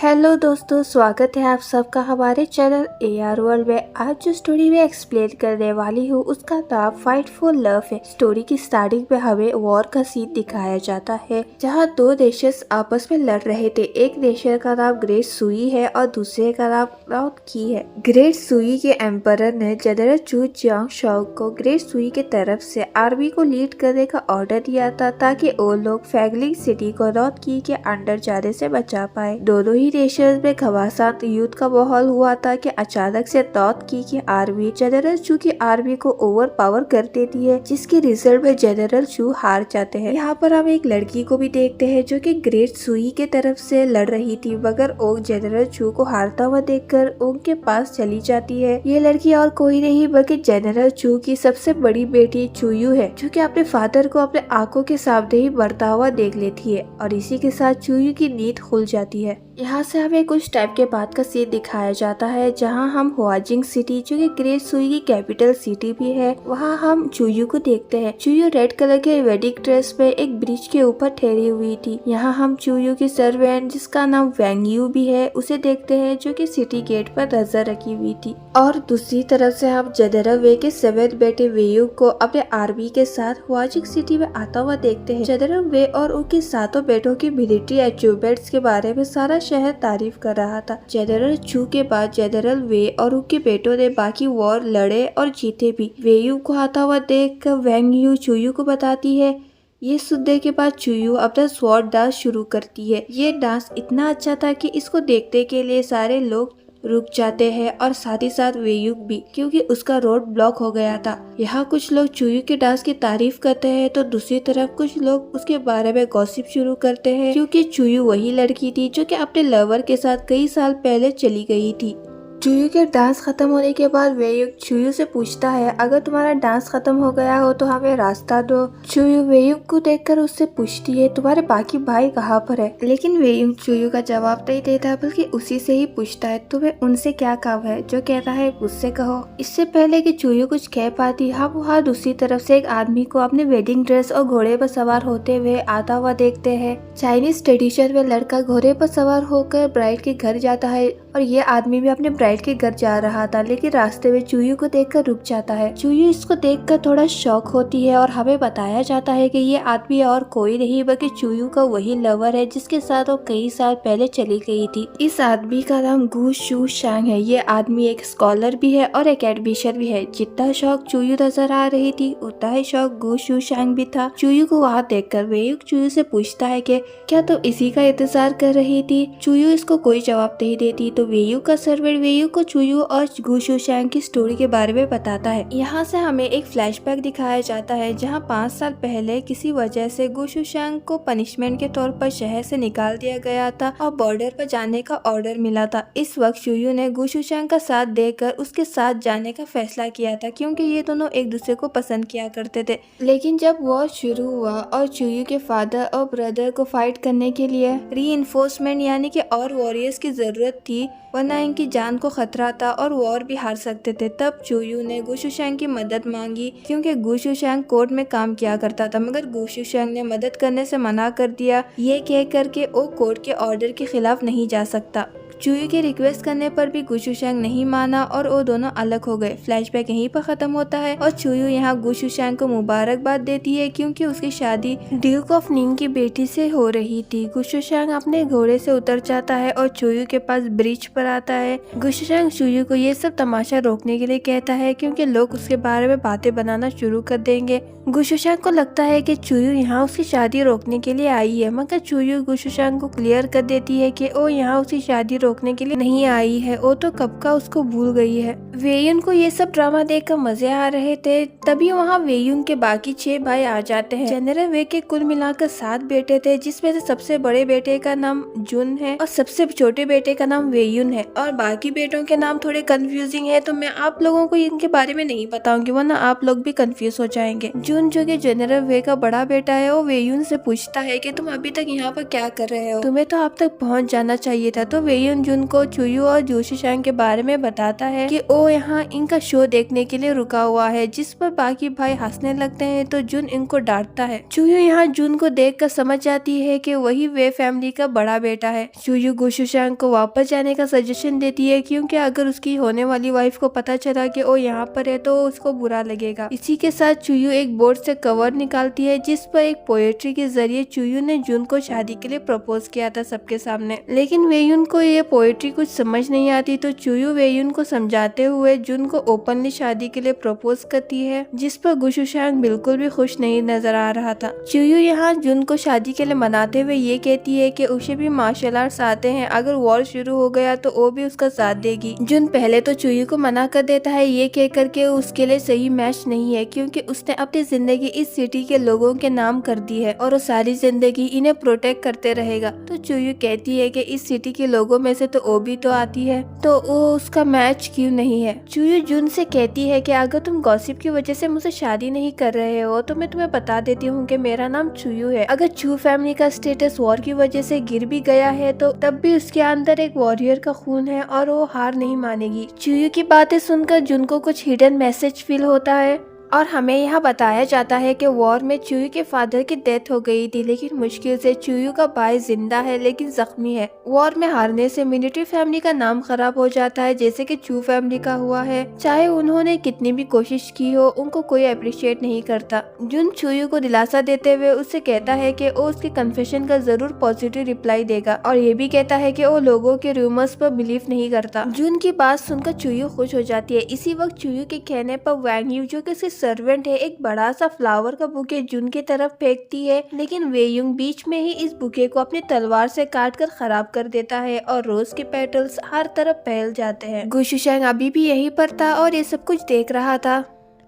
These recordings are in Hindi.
हेलो दोस्तों, स्वागत है आप सबका हमारे चैनल AR वर्ल्ड में। आज जो स्टोरी में एक्सप्लेन करने वाली हूँ उसका नाम फाइट फॉर लव है। स्टोरी की स्टार्टिंग में हमें वॉर का सीन दिखाया जाता है जहाँ दो नेशन आपस में लड़ रहे थे। एक नेशन का नाम ग्रेट सुई है और दूसरे का नाम नॉर्थ की है। ग्रेट सुई के एम्परर ने जनरल चू जियांग शॉन्ग को ग्रेट सुई के तरफ से आर्मी को लीड करने का ऑर्डर दिया था ताकि वो लोग फैगलिंग सिटी को नॉर्थ की के अंडर जाने से बचा पाए। दोनों ही नेशंस में घमासान युद्ध का माहौल हुआ था कि अचानक से नॉर्थ की आर्मी जनरल चू की आर्मी को ओवर पावर कर देती है, जिसके रिजल्ट में जनरल चू हार जाते हैं। यहाँ पर हम एक लड़की को भी देखते हैं जो कि ग्रेट सुई के तरफ से लड़ रही थी, मगर वो जनरल चू को हारता हुआ देखकर उनके पास चली जाती है। ये लड़की और कोई नहीं बल्कि जनरल चू की सबसे बड़ी बेटी चूयू है, जो कि अपने फादर को अपने आंखों के सामने ही मरता हुआ देख लेती है और इसी के साथ चूयू की नींद खुल जाती है। यहाँ से हमें कुछ टाइम के बाद का सीन दिखाया जाता है जहाँ हम हुआजिंग सिटी, जो कि ग्रेट सुई की कैपिटल सिटी भी है, वहाँ हम चूयू को देखते हैं। चूयू रेड कलर के वेडिंग ड्रेस में एक ब्रिज के ऊपर ठहरी हुई थी। यहाँ हम चूयू की सर्वेंट, जिसका नाम वैंग यू भी है, उसे देखते हैं जो कि सिटी गेट पर नजर रखी हुई थी। और दूसरी तरफ से हम जनरल वे के 7 बेटे वेयू को अपने आर्मी के साथ हुआजिंग सिटी में आता हुआ देखते हैं। जनरल वे और उनके 7 बेटों की मिलिट्री अचीवमेंट्स के बारे में सारा शहर तारीफ कर रहा था। जनरल चू के बाद जनरल वे और उनके बेटों ने बाकी वॉर लड़े और जीते भी। वेयू को आता हुआ देख वैंग यू चूयू को बताती है। ये सुनने के बाद चूयू अपना स्वॉर्ड डांस शुरू करती है। ये डांस इतना अच्छा था कि इसको देखने के लिए सारे लोग रुक जाते हैं और साथ ही साथ वेयुक भी, क्योंकि उसका रोड ब्लॉक हो गया था। यहाँ कुछ लोग चूयू के डांस की तारीफ करते हैं तो दूसरी तरफ कुछ लोग उसके बारे में गॉसिप शुरू करते हैं, क्योंकि चूयू वही लड़की थी जो कि अपने लवर के साथ कई साल पहले चली गई थी। चूयू के डांस खत्म होने के बाद वेयुक चूयू से पूछता है, अगर तुम्हारा डांस खत्म हो गया हो तो हमें रास्ता दो। चूयू वेयुक को देखकर उससे पूछती है, तुम्हारे बाकी भाई कहाँ पर है? लेकिन वेयुक चूयू का जवाब नहीं देता, बल्कि उसी से ही पूछता है, तुम्हें उनसे क्या काम है? जो कहता है मुझसे कहो। इससे पहले कि चूयू कुछ कह पाती, हम वहाँ दूसरी तरफ से एक आदमी को अपने वेडिंग ड्रेस और घोड़े पर सवार होते हुए आता हुआ देखते हैं। चाइनीज ट्रेडिशन में लड़का घोड़े पर सवार होकर ब्राइड के घर जाता है और ये आदमी भी अपने ब्राइड के घर जा रहा था, लेकिन रास्ते में चूयू को देखकर रुक जाता है। चूयू इसको देखकर थोड़ा शॉक होती है और हमें बताया जाता है कि ये आदमी और कोई नहीं बल्कि चूयू का वही लवर है जिसके साथ वो कई साल पहले चली गई थी। इस आदमी का नाम गु शू शैंग है। ये आदमी एक स्कॉलर भी है और एक एडमिशन भी है। जितना शौक चूयू नजर आ रही थी उतना ही शौक गु शू शैंग भी था। चूयू को वहाँ देखकर वेयुक चूयू से पूछता है कि क्या तुम इसी का इंतजार कर रही थी? चूयू इसको कोई जवाब नहीं देती तो वेयुक का सर्वेंट वेयुक को चूयू और गु शू शैंग की स्टोरी के बारे में बताता है। यहाँ से हमें एक फ्लैशबैक दिखाया जाता है जहाँ 5 साल पहले किसी वजह से गु शू शैंग को पनिशमेंट के तौर पर शहर से निकाल दिया गया था और बॉर्डर पर जाने का ऑर्डर मिला था। इस वक्त चूयू ने गु शू शैंग का साथ देकर उसके साथ जाने का फैसला किया था, क्योंकि ये दोनों एक दूसरे को पसंद किया करते थे। लेकिन जब वॉर शुरू हुआ और चूयू के फादर और ब्रदर को फाइट करने के लिए रीइंफोर्समेंट यानी कि और वॉरियर्स की जरूरत थी, वरना इनकी जान को खतरा था और वॉर भी हार सकते थे, तब चूयू ने गु शू शैंग की मदद मांगी, क्योंकि गु शू शैंग कोर्ट में काम किया करता था। मगर गु शू शैंग ने मदद करने से मना कर दिया, ये कह करके वो कोर्ट के ऑर्डर के खिलाफ नहीं जा सकता। चूयू के रिक्वेस्ट करने पर भी गु शू शैंग नहीं माना और वो दोनों अलग हो गए। फ्लैशबैक यहीं पर खत्म होता है और चूयू यहाँ गु शू शैंग को मुबारकबाद देती है, क्योंकि उसकी शादी ड्यूक ऑफ निंग की बेटी से हो रही थी। गु शू शैंग अपने घोड़े से उतर जाता है और चूयू के पास ब्रिज पर आता है। गु शू शैंग चूयू को ये सब तमाशा रोकने के लिए कहता है, क्योंकि लोग उसके बारे में बातें बनाना शुरू कर देंगे। गु शू शैंग को लगता है कि चूयू यहाँ उसकी शादी रोकने के लिए आई है, मगर चूयू गु शू शैंग को क्लियर कर देती है कि वो यहाँ उसकी शादी रोकने के लिए नहीं आई है, वो तो कब का उसको भूल गई है। वेयुन को ये सब ड्रामा देखकर मजे आ रहे थे, तभी वहाँ वेयुन के बाकी 6 भाई आ जाते हैं। जनरल वे के कुल मिलाकर 7 बेटे थे, जिसमें से सबसे बड़े बेटे का नाम जुन है और सबसे छोटे बेटे का नाम वेयुन है, और बाकी बेटों के नाम थोड़े कंफ्यूजिंग है, तो मैं आप लोगों को इनके बारे में नहीं बताऊंगी, वरना आप लोग भी कंफ्यूज हो जाएंगे। जुन जो कि जनरल वे का बड़ा बेटा है, वो वेयुन से पूछता है कि तुम अभी तक यहाँ पर क्या कर रहे हो? तुम्हें तो अब तक पहुँच जाना चाहिए था। तो वेयुन जुन को चूयू और गु शू शैंग के बारे में बताता है कि वो वो यहाँ इनका शो देखने के लिए रुका हुआ है, जिस पर बाकी भाई हंसने लगते हैं तो जुन इनको डांटता है। चुयू यहाँ जुन को देखकर समझ जाती है कि वही वे फैमिली का बड़ा बेटा है। चुयू गुशुशांग को वापस जाने का सजेशन देती है, क्योंकि अगर उसकी होने वाली वाइफ को पता चला कि वो यहाँ पर है तो उसको बुरा लगेगा। इसी के साथ चुयू एक बोर्ड से कवर निकालती है, जिस पर एक पोएट्री के जरिए चुयू ने जुन को शादी के लिए प्रपोज किया था सबके सामने। लेकिन वेयुन को ये पोएट्री कुछ समझ नहीं आती, तो चुयू वेयुन को समझाते हुए जुन को ओपनली शादी के लिए प्रपोज करती है, जिस पर गुशुशांग बिल्कुल भी खुश नहीं नजर आ रहा था। चुयू यहाँ जुन को शादी के लिए मनाते हुए ये कहती है कि उसे भी मार्शल आर्ट्स आते हैं, अगर वॉर शुरू हो गया तो वो भी उसका साथ देगी। जुन पहले तो चुयू को मना कर देता है, ये कह करके उसके लिए सही मैच नहीं है, क्योंकि उसने अपनी जिंदगी इस सिटी के लोगों के नाम कर दी है और वो सारी जिंदगी इन्हें प्रोटेक्ट करते रहेगा। तो चुयू कहती है कि इस सिटी के लोगों में से तो वो भी तो आती है, तो वो उसका मैच क्यों नहीं है। चुयू जुन से कहती है कि अगर तुम गॉसिप की वजह से मुझसे शादी नहीं कर रहे हो तो मैं तुम्हें बता देती हूँ कि मेरा नाम चुयू है। अगर चू फैमिली का स्टेटस वॉर की वजह से गिर भी गया है तो तब भी उसके अंदर एक वॉरियर का खून है और वो हार नहीं मानेगी। चुयू की बातें सुनकर जुन को कुछ हिडन मैसेज फील होता है और हमें यहाँ बताया जाता है कि वॉर में चुयू के फादर की डेथ हो गई थी, लेकिन मुश्किल से चुयू का भाई जिंदा है लेकिन जख्मी है। वॉर में हारने से मिलिट्री फैमिली का नाम खराब हो जाता है, जैसे कि चू फैमिली का हुआ है। चाहे उन्होंने कितनी भी कोशिश की हो, उनको कोई अप्रिशिएट नहीं करता। जुन चुयू को दिलासा देते हुए उससे कहता है कि वो उसके कन्फेशन का जरूर पॉजिटिव रिप्लाई देगा और ये भी कहता है कि वो लोगों के रूमर्स पर बिलीव नहीं करता। जुन की बात सुनकर चुयू खुश हो जाती है। इसी वक्त चुयू के कहने पर वैंग यू, जो कि सर्वेंट है, एक बड़ा सा फ्लावर का बुके जुन की तरफ फेंकती है, लेकिन वेयुंग बीच में ही इस बुके को अपनी तलवार से काट कर खराब कर देता है और रोज के पेटल्स हर तरफ फैल जाते हैं। गुशुशांग अभी भी यहीं पर था और ये सब कुछ देख रहा था।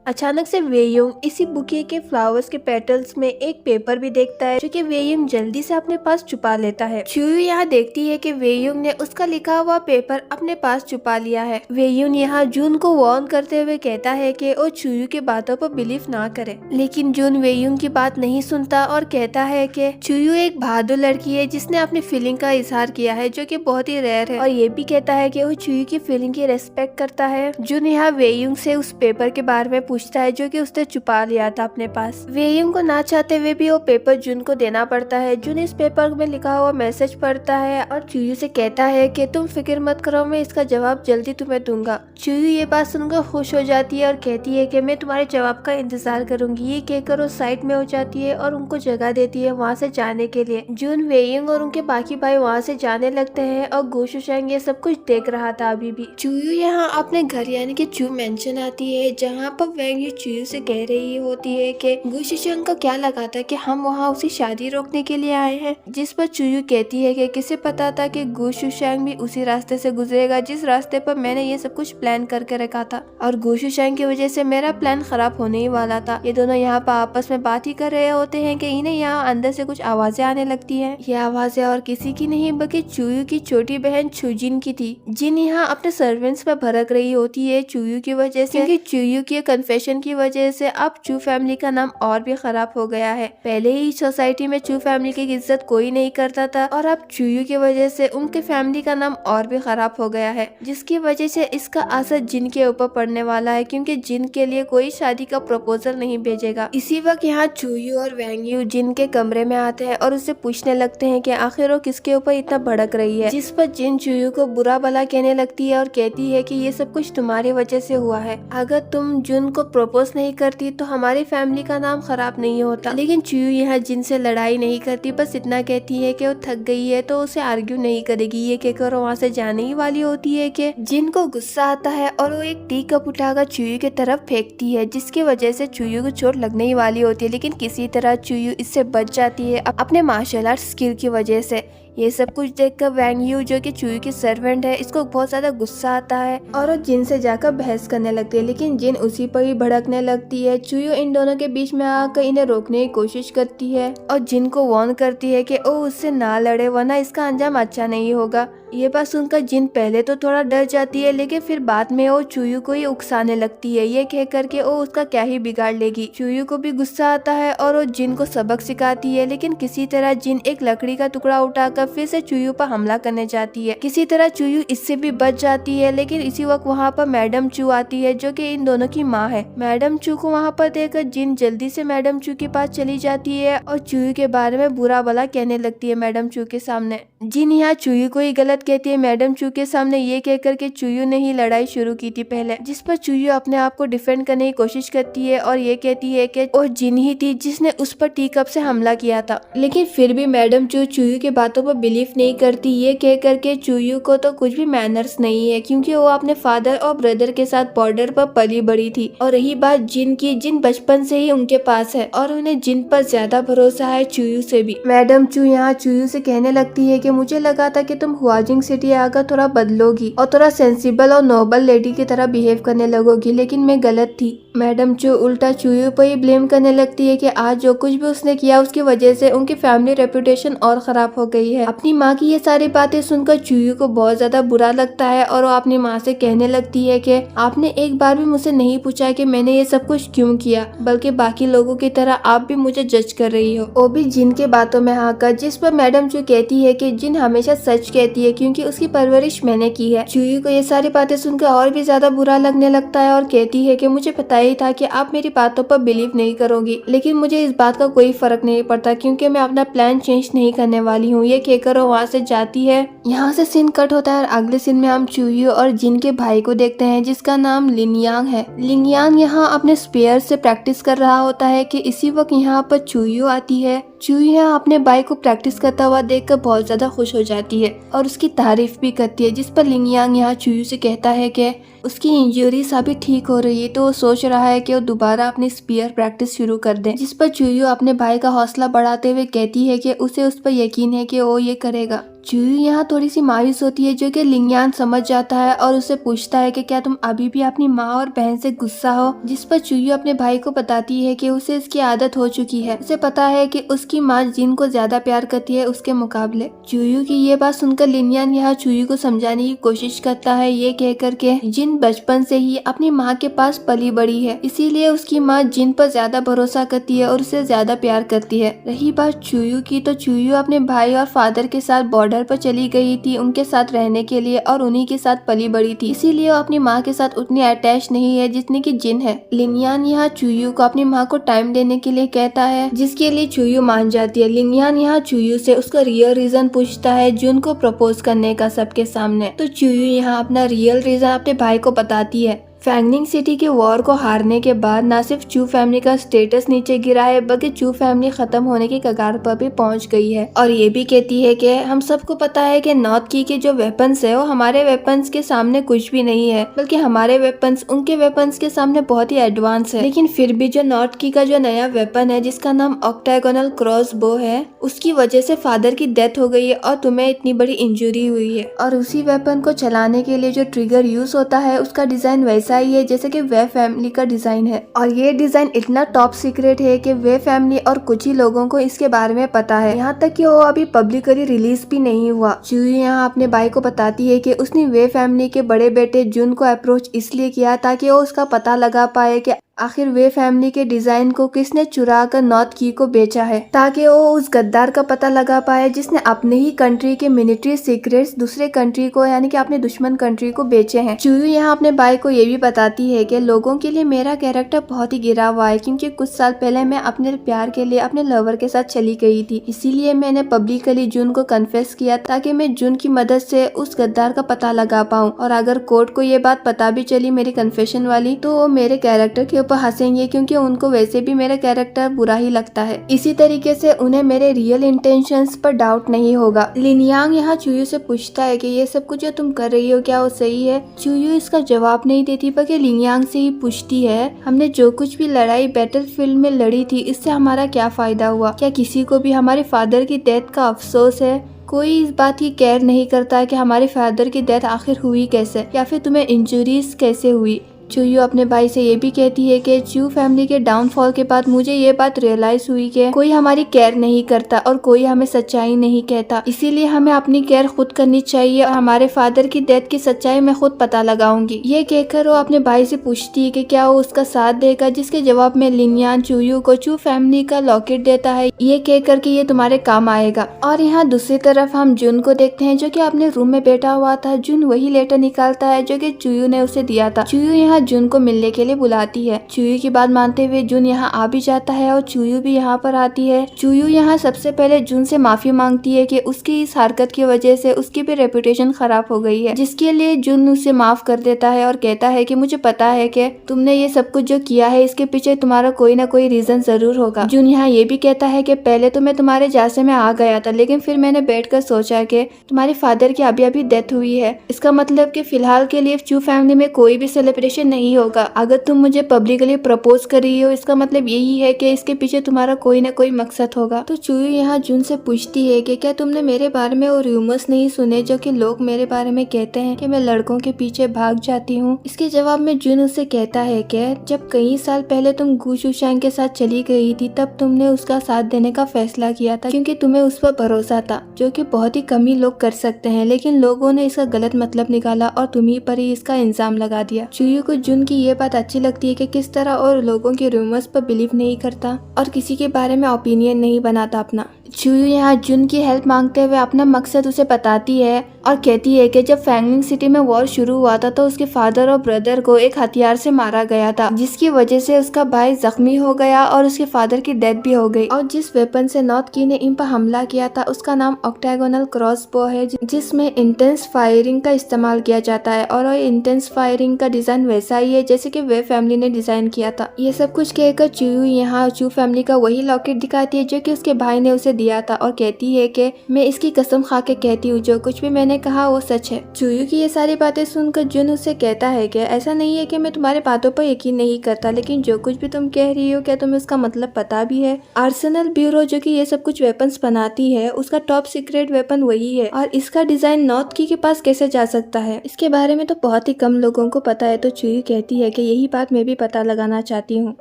अचानक से वेयुंग इसी बुके के फ्लावर्स के पेटल्स में एक पेपर भी देखता है, जो कि वेयुंग जल्दी से अपने पास छुपा लेता है। चुयू यहाँ देखती है कि वेयुंग ने उसका लिखा हुआ पेपर अपने पास छुपा लिया है। वेयुंग यहाँ जून को वार्न करते हुए कहता है कि वो चुयू की बातों पर बिलीव ना करे, लेकिन जून वेयुंग की बात नहीं सुनता और कहता है कि चुयू एक बहादुर लड़की है जिसने अपनी फीलिंग का इजहार किया है, जो कि बहुत ही रेयर है, और ये भी कहता है कि वो चुयू की फीलिंग की रेस्पेक्ट करता है। जून यहाँ वेयुंग से उस पेपर के बारे में पूछता है जो कि उसने छुपा लिया था अपने पास। वेयुंग को ना चाहते हुए भी वो पेपर जुन को देना पड़ता है। जुन इस पेपर में लिखा हुआ मैसेज पढ़ता है और चुयू से कहता है कि तुम फिक्र मत करो, मैं इसका जवाब जल्दी तुम्हें दूंगा। चुयू ये बात सुनकर खुश हो जाती है और कहती है कि मैं तुम्हारे जवाब का इंतजार करूंगी। ये कहकर वो साइड में हो जाती है और उनको जगह देती है वहाँ से जाने के लिए। जुन, वेयुंग और उनके बाकी भाई वहाँ से जाने लगते हैं और गुशुशांग ये सब कुछ देख रहा था अभी भी। चुयू यहाँ अपने घर यानी कि चू मेंशन आती है, जहाँ पर वैंग चुयू से कह रही होती है कि गुशुशांग को क्या लगा था कि हम वहाँ उसी शादी रोकने के लिए आए हैं, जिस पर चुयू कहती है कि किसे पता था कि गुशुशांग भी उसी रास्ते से गुजरेगा जिस रास्ते पर मैंने ये सब कुछ प्लान करके रखा था, और गुशुशांग की वजह से मेरा प्लान खराब होने ही वाला था। ये दोनों यहाँ पर आपस में बात ही कर रहे होते हैं कि इन्हें यहाँ अंदर से कुछ आवाजें आने लगती है। ये आवाजें और किसी की नहीं बल्कि चुयू की छोटी बहन छुजिन की थी। जिन यहाँ अपने सर्वेंट्स पर भड़क रही होती है चुयू की वजह से, क्योंकि चुयू की कन्फेशन की वजह से अब चू फैमिली का नाम और भी खराब हो गया है। पहले ही सोसाइटी में चू फैमिली की इज्जत कोई नहीं करता था और अब चुयू की वजह से उनके फैमिली का नाम और भी खराब हो गया है, जिसकी वजह से इसका असर जिन के ऊपर पड़ने वाला है, क्योंकि जिन के लिए कोई शादी का प्रपोजल नहीं भेजेगा। इसी वक्त यहाँ चुयू और वैंग यू जिन के कमरे में आते हैं और उससे पूछने लगते हैं कि आखिर वो किसके ऊपर इतना भड़क रही है, जिस पर जिन चुयू को बुरा भला कहने लगती है और कहती है कि ये सब कुछ तुम्हारी वजह से हुआ है। अगर तुम जुन को प्रपोज नहीं करती तो हमारी फैमिली का नाम खराब नहीं होता। लेकिन चुयू यहाँ जिन से लड़ाई नहीं करती, बस इतना कहती है कि वो थक गई है तो उसे आर्ग्यू नहीं करेगी। ये कहकर वहाँ से जाने ही वाली होती है कि जिन को गुस्सा आता है और वो एक टी कप उठाकर चुयू की तरफ फेंकती है, जिसकी वजह से चुयू को चोट लगने ही वाली होती है, लेकिन किसी तरह चुयू इससे बच जाती है अपने मार्शल आर्ट स्किल की वजह से। ये सब कुछ देखकर वैंग यू, जो कि चुयू की सर्वेंट है, इसको बहुत ज्यादा गुस्सा आता है और वो जिन से जाकर बहस करने लगती है, लेकिन जिन उसी पर ही भड़कने लगती है। चुयू इन दोनों के बीच में आकर इन्हें रोकने की कोशिश करती है और जिन को वार्न करती है कि वो उससे ना लड़े वरना इसका अंजाम अच्छा नहीं होगा। ये बात सुनकर जिन पहले तो थोड़ा डर जाती है, लेकिन फिर बाद में वो चुयू को ही उकसाने लगती है, ये कह करके वो उसका क्या ही बिगाड़ लेगी। चुयू को भी गुस्सा आता है और वो जिन को सबक सिखाती है, लेकिन किसी तरह जिन एक लकड़ी का टुकड़ा उठाकर फिर से चुयू पर हमला करने जाती है। किसी तरह चुयू इससे भी बच जाती है, लेकिन इसी वक्त वहाँ पर मैडम चू आती है जो कि इन दोनों की माँ है। मैडम चू को वहाँ पर देखकर जिन जल्दी से मैडम चू के पास चली जाती है और चुयू के बारे में बुरा भला कहने लगती है मैडम चू के सामने। जिन यहाँ चुयू को ही गलत कहती है मैडम चू के सामने, ये कहकर के चुयू ने ही लड़ाई शुरू की थी पहले, जिस पर चुयू अपने आप को डिफेंड करने की कोशिश करती है और ये कहती है कि वो जिन ही थी जिसने उस पर टी कप से हमला किया था। लेकिन फिर भी मैडम चू चुयू के बातों पर बिलीव नहीं करती, ये कह करके चुयू को तो कुछ भी मैनर्स नहीं है क्योंकि वो अपने फादर और ब्रदर के साथ बॉर्डर पर पली बड़ी थी। और रही बात जिन की, जिन बचपन से ही उनके पास है और उन्हें जिन पर ज्यादा भरोसा है चुयू से भी। मैडम चू यहाँ चुयू से कहने लगती है कि मुझे लगा था कि तुम हुआजिंग सिटी आकर थोड़ा बदलोगी और थोड़ा सेंसिबल और नोबल लेडी की तरह बिहेव करने लगोगी, लेकिन मैं गलत थी। मैडम चू उल्टा चुयू पर ही ब्लेम करने लगती है कि आज जो कुछ भी उसने किया उसकी वजह से उनकी फैमिली रेपुटेशन और खराब हो गई है। अपनी माँ की ये सारी बातें सुनकर चुयू को बहुत ज्यादा बुरा लगता है और वो अपनी माँ से कहने लगती है कि आपने एक बार भी मुझसे नहीं पूछा कि मैंने ये सब कुछ क्यों किया, बल्कि बाकी लोगों की तरह आप भी मुझे जज कर रही हो। वो भी जिन के बातों में आकर, जिस पर मैडम चू कहती है कि जिन हमेशा सच कहती है क्योंकि उसकी परवरिश मैंने की है। चुयू को ये सारी बातें सुनकर और भी ज्यादा बुरा लगने लगता है और कहती है कि मुझे पता ही था कि आप मेरी बातों पर बिलीव नहीं करोगी, लेकिन मुझे इस बात का कोई फर्क नहीं पड़ता क्योंकि मैं अपना प्लान चेंज नहीं करने वाली हूँ। ये कहकर वो वहाँ से जाती है। यहाँ से सीन कट होता है और अगले सीन में हम चुयू और जिन के भाई को देखते हैं जिसका नाम लिंगयांग है। लिंगयांग यहाँ अपने स्पेयर से प्रैक्टिस कर रहा होता है कि इसी वक्त यहाँ पर चुयू आती है। चुयू यहाँ अपने भाई को प्रैक्टिस करता हुआ देखकर बहुत ज्यादा खुश हो जाती है और उसकी तारीफ भी करती है, जिस पर लिंगयांग यहाँ चुयू से कहता है कि उसकी इंजरीज अभी ठीक हो रही है तो वो सोच रहा है कि वो दोबारा अपनी स्पीयर प्रैक्टिस शुरू कर दे। जिस पर चुयू अपने भाई का हौसला बढ़ाते हुए कहती है कि उसे उस पर यकीन है कि वो ये करेगा। चुयू यहाँ थोड़ी सी मायूस होती है जो कि लिंगयांग समझ जाता है और उससे पूछता है कि क्या तुम अभी भी अपनी माँ और बहन से गुस्सा हो। जिस पर चुयू अपने भाई को बताती है कि उसे इसकी आदत हो चुकी है, उसे पता है कि उसकी माँ जिन को ज्यादा प्यार करती है उसके मुकाबले। चुयू की ये बात सुनकर लिंगयांग यहाँ चुयू को समझाने की कोशिश करता है, ये कह करके जिन बचपन से ही अपनी माँ के पास पली बड़ी है, इसीलिए उसकी माँ जिन पर ज्यादा भरोसा करती है और उसे ज्यादा प्यार करती है। रही बात चुयू की, तो चुयू अपने भाई और फादर के साथ बॉर्डर पर चली गई थी उनके साथ रहने के लिए और उन्हीं के साथ पली बड़ी थी, इसीलिए वो अपनी माँ के साथ उतनी अटैच नहीं है जितनी की जिन है। लिंगयांग यहाँ चुयू को अपनी माँ को टाइम देने के लिए कहता है, जिसके लिए चुयू मान जाती है। लिंगयांग यहाँ चुयू से उसका रियल रीजन पूछता है जुन को प्रपोज करने का सबके सामने, तो चुयू यहाँ अपना रियल रीजन अपने भाई को बताती है। फैंगनिंग सिटी के वॉर को हारने के बाद न सिर्फ चू फैमिली का स्टेटस नीचे गिरा है, बल्कि चू फैमिली खत्म होने की कगार पर भी पहुंच गई है। और ये भी कहती है कि हम सबको पता है कि नॉर्थ की के जो वेपन्स है वो हमारे वेपन्स के सामने कुछ भी नहीं है, बल्कि हमारे वेपन्स उनके वेपन्स के सामने बहुत ही एडवांस है। लेकिन फिर भी जो नॉर्थ की का जो नया वेपन है जिसका नाम ऑक्टागोनल क्रॉस बो है, उसकी वजह से फादर की डेथ हो गई है और तुम्हें इतनी बड़ी इंजुरी हुई है। और उसी वेपन को चलाने के लिए जो ट्रिगर यूज होता है उसका डिजाइन वैसा ही है जैसे कि वे फैमिली का डिजाइन है। और ये डिजाइन इतना टॉप सीक्रेट है कि वे फैमिली और कुछ ही लोगों को इसके बारे में पता है, यहाँ तक कि वो अभी पब्लिकली रिलीज भी नहीं हुआ। चुयू यहाँ अपने भाई को बताती है कि उसने वे फैमिली के बड़े बेटे जुन को अप्रोच इसलिए किया ताकि वो उसका पता लगा पाए कि आखिर वे फैमिली के डिजाइन को किसने चुरा कर नॉर्थ की को बेचा है, ताकि वो उस गद्दार का पता लगा पाए जिसने अपने ही कंट्री के मिलिट्री सीक्रेट्स दूसरे कंट्री को यानी कि अपने दुश्मन कंट्री को बेचे हैं। चुयू यहाँ अपने भाई को ये भी बताती है कि लोगों के लिए मेरा कैरेक्टर बहुत ही गिरा हुआ है क्योंकि कुछ साल पहले मैं अपने प्यार के लिए अपने लवर के साथ चली गई थी, इसीलिए मैंने पब्लिकली जुन को कन्फेस किया ताकि मैं जुन की मदद से उस गद्दार का पता लगा पाऊँ। और अगर कोर्ट को ये बात पता भी चली मेरी कन्फेशन वाली, तो वो मेरे कैरेक्टर के ऊपर हंसेंगे क्योंकि उनको वैसे भी मेरा कैरेक्टर बुरा ही लगता है। इसी तरीके से उन्हें मेरे रियल इंटेंशंस पर डाउट नहीं होगा। लिंगयांग यहाँ चुयू से पूछता है कि ये सब कुछ जो तुम कर रही हो क्या वो सही है। चुयू इसका जवाब नहीं देती बल्कि लिंगयांग से ही पूछती है, हमने जो कुछ भी लड़ाई बैटलफील्ड में लड़ी थी इससे हमारा क्या फायदा हुआ? क्या किसी को भी हमारे फादर की डेथ का अफसोस है? कोई इस बात की केयर नहीं करता कि हमारे फादर की डेथ आखिर हुई कैसे या फिर तुम्हें इंजरीज कैसे हुई। चूयू अपने भाई से ये भी कहती है कि चू फैमिली के डाउनफॉल के बाद मुझे ये बात रियलाइज हुई कि कोई हमारी केयर नहीं करता और कोई हमें सच्चाई नहीं कहता, इसीलिए हमें अपनी केयर खुद करनी चाहिए और हमारे फादर की डेथ की सच्चाई मैं खुद पता लगाऊंगी। ये कहकर वो अपने भाई से पूछती है कि क्या वो उसका साथ देगा, जिसके जवाब में लिनयान चूयू को चू फैमिली का लॉकेट देता है, ये कहकर कि ये तुम्हारे काम आएगा। और यहाँ दूसरी तरफ हम जुन को देखते हैं जो कि अपने रूम में बैठा हुआ था। जुन वही लेटर निकालता है जो कि चूयू ने उसे दिया था। चूयू यहाँ जुन को मिलने के लिए बुलाती है। चूयू की बात मानते हुए जुन यहाँ आ भी जाता है और चूयू भी यहाँ पर आती है। चूयू यहाँ सबसे पहले जुन से माफी मांगती है कि उसकी इस हरकत की वजह से उसकी भी रेपुटेशन खराब हो गई है, जिसके लिए जुन उसे माफ कर देता है और कहता है कि मुझे पता है कि तुमने ये सब कुछ जो किया है इसके पीछे तुम्हारा कोई ना कोई रीजन जरूर होगा। जुन यहाँ ये भी कहता है कि पहले तो मैं तुम्हारे जासे में आ गया था, लेकिन फिर मैंने बैठकर सोचा कि तुम्हारे फादर की अभी अभी डेथ हुई है, इसका मतलब कि फिलहाल के लिए चू फैमिली में कोई भी सेलिब्रेशन नहीं होगा। अगर तुम मुझे पब्लिकली प्रपोज कर रही हो इसका मतलब यही है कि इसके पीछे तुम्हारा कोई ना कोई मकसद होगा। तो चूयू यहाँ जुन से पूछती है कि क्या तुमने मेरे बारे में वो रूमर्स नहीं सुने जो कि लोग मेरे बारे में कहते हैं कि मैं लड़कों के पीछे भाग जाती हूँ। इसके जवाब में जुन उससे कहता है कि जब कई साल पहले तुम गु शुशांग के साथ चली गई थी तब तुमने उसका साथ देने का फैसला किया था क्योंकि तुम्हें उस पर भरोसा था, जो कि बहुत ही कम ही लोग कर सकते हैं, लेकिन लोगों ने इसका गलत मतलब निकाला और तुम्ही पर ही इसका इल्जाम लगा दिया। चूयू को जुन की ये बात अच्छी लगती है कि किस तरह और लोगों के रूमर्स पर बिलीव नहीं करता और किसी के बारे में ओपिनियन नहीं बनाता अपना। चूयू यहाँ जुन की हेल्प मांगते हुए अपना मकसद उसे बताती है और कहती है कि जब फैंगलिंग सिटी में वॉर शुरू हुआ था तो उसके फादर और ब्रदर को एक हथियार से मारा गया था, जिसकी वजह से उसका भाई जख्मी हो गया और उसके फादर की डेथ भी हो गई। और जिस वेपन से नॉर्थ की ने इन पर हमला किया था उसका नाम ऑक्टागोनल क्रॉसबो है, जिसमें इंटेंस फायरिंग का इस्तेमाल किया जाता है और इंटेंस फायरिंग का डिजाइन वैसा ही है जैसे कि वे फैमिली ने डिजाइन किया था। ये सब कुछ कहकर चूयू यहाँ चू फैमिली का वही लॉकेट दिखाती है जो कि उसके भाई ने उसे दिया था और कहती है कि मैं इसकी कसम खा के कहती हूँ जो कुछ भी मैंने कहा वो सच है। चूयू की ये सारी बातें सुनकर जुन उससे कहता है कि ऐसा नहीं है कि मैं तुम्हारे बातों पर यकीन नहीं करता, लेकिन जो कुछ भी तुम कह रही हो क्या तुम्हें उसका मतलब पता भी है? आर्सेनल ब्यूरो जो कि ये सब कुछ वेपन्स बनाती है उसका टॉप सीक्रेट वेपन वही है और इसका डिजाइन नॉर्थ की के पास कैसे जा सकता है इसके बारे में तो बहुत ही कम लोगों को पता है। तो चूयू कहती है कि यही बात मैं भी पता लगाना चाहती हूँ।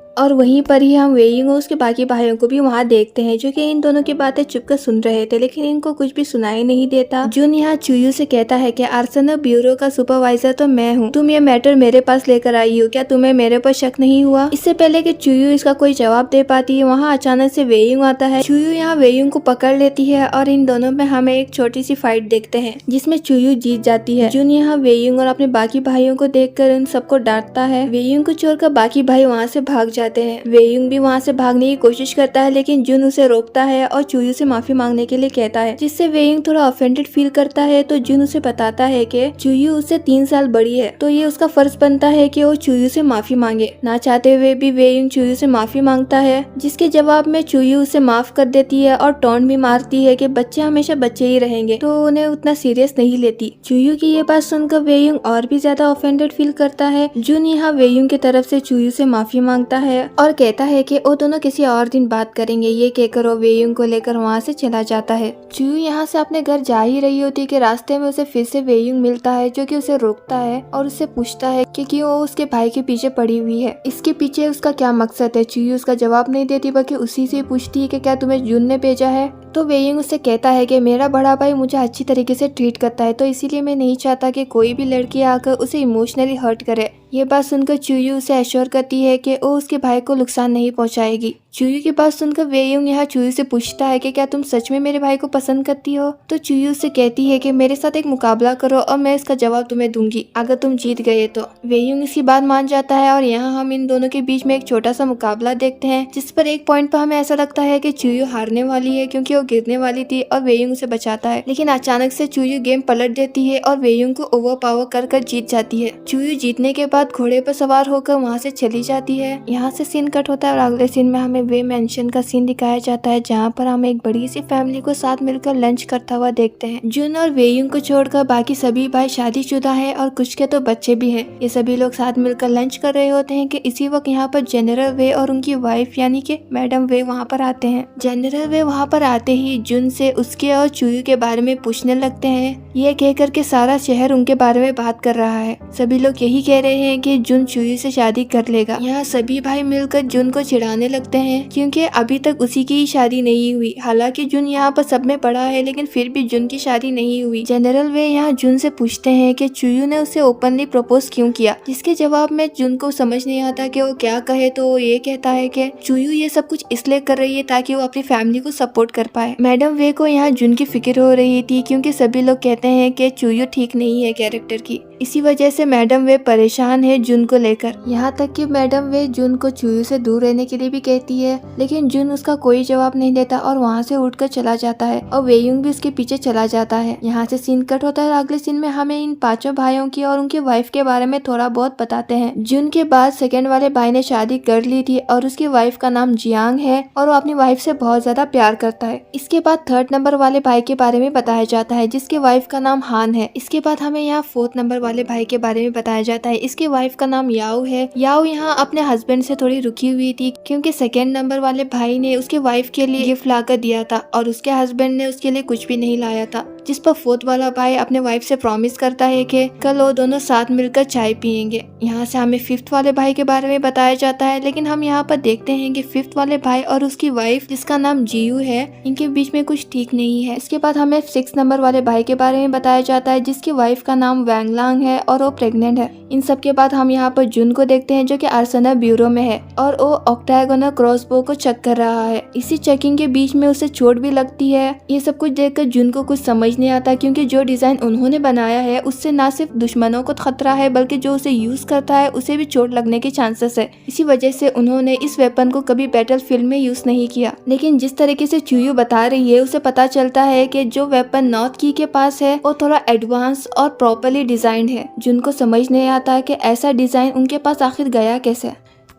और वहीं पर ही हम वेइंग और उसके बाकी भाइयों को भी वहाँ देखते हैं जो कि इन दोनों की बातें चुपकर सुन रहे थे, लेकिन इनको कुछ भी सुनाई नहीं देता। जुन यहाँ चूयू से कहता है कि आर्सेनल ब्यूरो का सुपरवाइजर तो मैं हूँ, तुम ये मैटर मेरे पास लेकर आई हो, क्या तुम्हें मेरे पर शक नहीं हुआ? इससे पहले कि चूयू इसका कोई जवाब दे पाती है वहाँ अचानक से वेइंग आता है। चूयू यहाँ वेइंग को पकड़ लेती है और इन दोनों में हमें एक छोटी सी फाइट देखते हैं जिसमें चूयू जीत जाती है। जुन यहाँ वेइंग और अपने बाकी भाइयों को देखकर उन सबको डांटता है। वेइंग को छोड़कर बाकी भाई वहाँ से भाग जाते हैं। वेइंग भी वहाँ से भागने की कोशिश करता है लेकिन जुन उसे रोकता है और चूयू से माफी मांगने के लिए कहता है, जिससे वेइंग थोड़ा ऑफेंडेड फील करता है। तो जुन उसे बताता है कि चूयू उससे 3 साल बड़ी है तो ये उसका फर्ज बनता है कि वो चूयू से माफी मांगे। ना चाहते हुए भी वेइंग चूयू से माफी मांगता है, जिसके जवाब में चूयू उसे माफ कर देती है और टॉन्ट भी मारती है कि बच्चे हमेशा बच्चे ही रहेंगे, तो उन्हें उतना सीरियस नहीं लेती। चूयू की ये बात सुनकर वेइंग और भी ज्यादा ऑफेंडेड फील करता है। जुन यहाँ वेइंग की तरफ से चूयू से माफी मांगता है और कहता है कि वो दोनों किसी और दिन बात करेंगे। ये कहकर वो वेइंग को लेकर वहाँ से चला जाता है। चूयू यहाँ से अपने घर जा ही रही होती कि रास्ते में उसे फिर से वेइंग मिलता है जो कि उसे रोकता है और उससे पूछता है कि क्यों वो उसके भाई के पीछे पड़ी हुई है, इसके पीछे उसका क्या मकसद है। चूयू उसका जवाब नहीं देती बल्कि उसी से पूछती है कि क्या तुम्हें जुन ने भेजा है। तो वेइंग उससे कहता है कि मेरा बड़ा भाई मुझे अच्छी तरीके से ट्रीट करता है तो इसीलिए मैं नहीं चाहता कि कोई भी लड़की आकर उसे इमोशनली हर्ट करे। ये बात सुनकर चूयू उसे एश्योर करती है कि वो उसके भाई को नुकसान नहीं पहुंचाएगी। चूयू की बात सुनकर वेइंग यहाँ चूयू से पूछता है कि क्या तुम सच में मेरे भाई को पसंद करती हो। तो चूयू से कहती है कि मेरे साथ एक मुकाबला करो और मैं इसका जवाब तुम्हें दूंगी अगर तुम जीत गए तो। वेइंग इसकी बात मान जाता है और यहाँ हम इन दोनों के बीच में एक छोटा सा मुकाबला देखते हैं, जिस पर एक पॉइंट पर हमें ऐसा लगता है कि चूयू हारने वाली है क्योंकि वो गिरने वाली थी और वेइंग उसे बचाता है, लेकिन अचानक से चूयू गेम पलट देती है और वेइंग को ओवर पावर कर जीत जाती है। चूयू जीतने के बाद घोड़े पर सवार होकर वहाँ से चली जाती है। यहाँ से सीन कट होता है और अगले सीन में हमें वे मेंशन का सीन दिखाया जाता है जहाँ पर हम एक बड़ी सी फैमिली को साथ मिलकर लंच करता हुआ देखते हैं। जुन और वेयुंग को छोड़कर बाकी सभी भाई शादीशुदा है और कुछ के तो बच्चे भी हैं। ये सभी लोग साथ मिलकर लंच कर रहे होते हैं कि इसी वक्त यहाँ पर जनरल वे और उनकी वाइफ यानी कि मैडम वे वहाँ पर आते हैं। जनरल वे वहाँ पर आते ही जुन से उसके और चुयू के बारे में पूछने लगते हैं। ये कह करके सारा शहर उनके बारे में बात कर रहा है। सभी लोग यही कह रहे हैं कि जुन चुयू से शादी कर लेगा। यहाँ सभी भाई मिलकर जुन को चिढ़ाने लगते हैं क्योंकि अभी तक उसी की ही शादी नहीं हुई। हालांकि जुन यहाँ पर सब में बड़ा है लेकिन फिर भी जुन की शादी नहीं हुई। जनरल वे यहाँ जुन से पूछते हैं कि चुयू ने उसे ओपनली प्रपोज क्यों किया, जिसके जवाब में जुन को समझ नहीं आता कि वो क्या कहे। तो वो ये कहता है कि चुयू ये सब कुछ इसलिए कर रही है ताकि वो अपनी फैमिली को सपोर्ट कर पाए। मैडम वे को यहाँ जुन की फिक्र हो रही थी क्योंकि सभी लोग कहते हैं कि चुयू ठीक नहीं है कैरेक्टर की। इसी वजह से मैडम वे परेशान है जुन को लेकर। यहाँ तक कि मैडम वे जुन को चुयू से दूर रहने के लिए भी कहती है, लेकिन जुन उसका कोई जवाब नहीं देता और वहाँ से उठकर चला जाता है और वेयुंग भी उसके पीछे चला जाता है। यहाँ से सीन कट होता है और अगले सीन में हमें इन पांचों भाइयों की और उनकी वाइफ के बारे में थोड़ा बहुत बताते हैं। जुन के बाद सेकेंड वाले भाई ने शादी कर ली थी और उसकी वाइफ का नाम जियांग है और वो अपनी वाइफ से बहुत ज्यादा प्यार करता है। इसके बाद थर्ड नंबर वाले भाई के बारे में बताया जाता है जिसकी वाइफ का नाम हान है। इसके बाद हमें यहाँ फोर्थ नंबर वाले भाई के बारे में बताया जाता है। इसकी वाइफ का नाम याओ है। याओ यहाँ अपने हस्बैंड से थोड़ी रुकी हुई थी क्योंकि सेकेंड नंबर वाले भाई ने उसके वाइफ के लिए गिफ्ट लाकर दिया था और उसके हस्बैंड ने उसके लिए कुछ भी नहीं लाया था, जिस पर फोर्थ वाला भाई अपने वाइफ से प्रॉमिस करता है कि कल वो दोनों साथ मिलकर चाय पियेंगे। यहाँ से हमें फिफ्थ वाले भाई के बारे में बताया जाता है, लेकिन हम यहाँ पर देखते हैं कि फिफ्थ वाले भाई और उसकी वाइफ जिसका नाम जियू है, इनके बीच में कुछ ठीक नहीं है। इसके बाद हमें सिक्स नंबर वाले भाई के बारे में बताया जाता है जिसकी वाइफ का नाम वैंगलांग है और वो प्रेग्नेंट है। इन सब के बाद हम यहाँ पर जुन को देखते हैं जो कि आर्सेनल ब्यूरो में है और वो ऑक्टागोनल क्रॉसबो को चेक कर रहा है। इसी चेकिंग के बीच में उसे चोट भी लगती है। ये सब कुछ देखकर जुन को कुछ समझ नहीं आता क्योंकि जो डिजाइन उन्होंने बनाया है उससे ना सिर्फ दुश्मनों को खतरा है बल्कि जो उसे यूज करता है उसे भी चोट लगने के चांसेस है। इसी वजह से उन्होंने इस वेपन को कभी बैटल फील्ड में यूज नहीं किया। लेकिन जिस तरीके से चुयू बता रही है उसे पता चलता है कि जो वेपन नॉर्थ की के पास है वो थोड़ा एडवांस और प्रॉपर्ली डिजाइंड है। जुन को समझ नहीं आता कि ऐसा डिजाइन उनके पास आखिर गया कैसे।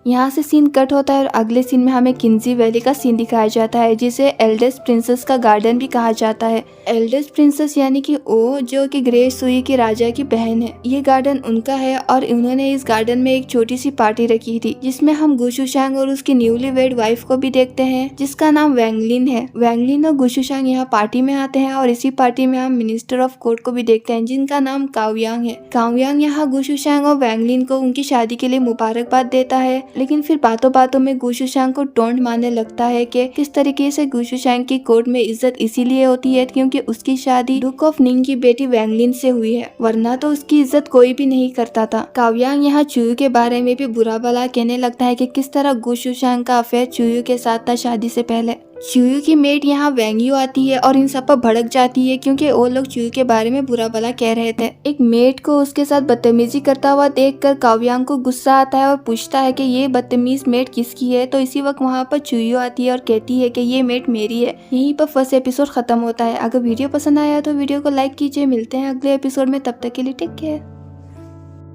यहाँ से सीन कट होता है और अगले सीन में हमें किंजी वैली का सीन दिखाया जाता है जिसे एल्डेस्ट प्रिंसेस का गार्डन भी कहा जाता है। एल्डेस्ट प्रिंसेस यानी कि वो जो कि ग्रे सुई के राजा की बहन है। ये गार्डन उनका है और उन्होंने इस गार्डन में एक छोटी सी पार्टी रखी थी जिसमें हम गुशुशांग और उसकी न्यूली वेड वाइफ को भी देखते हैं जिसका नाम वैंगलिन है। वैंगलिन और गुशुशांग यहाँ पार्टी में आते हैं और इसी पार्टी में हम मिनिस्टर ऑफ कोर्ट को भी देखते हैं जिनका नाम काव्यांग है। काव्यांग यहाँ गुशुशांग और वैंगलिन को उनकी शादी के लिए मुबारकबाद देता है, लेकिन फिर बातों बातों में गुशुशांग को टोंट मारने लगता है कि किस तरीके से गुशुशांग की कोर्ट में इज्जत इसीलिए होती है क्योंकि उसकी शादी डुक ऑफ निंग की बेटी वैंगलिन से हुई है, वरना तो उसकी इज्जत कोई भी नहीं करता था। काव्यांग यहाँ चुयू के बारे में भी बुरा भला कहने लगता है कि किस तरह गुशुशांग का अफेयर चुयू के साथ था शादी से पहले। चुयू की मेट यहाँ वेंग्यू आती है और इन सब पर भड़क जाती है क्योंकि वो लोग चुयू के बारे में बुरा भला कह रहे थे। एक मेट को उसके साथ बदतमीजी करता हुआ देखकर काव्यांग को गुस्सा आता है और पूछता है कि ये बदतमीज मेट किसकी है। तो इसी वक्त वहाँ पर चुयू आती है और कहती है कि ये मेट मेरी है। यहीं पर फर्स्ट एपिसोड खत्म होता है। अगर वीडियो पसंद आया तो वीडियो को लाइक कीजिए। मिलते हैं अगले एपिसोड में, तब तक के लिए टेक केयर।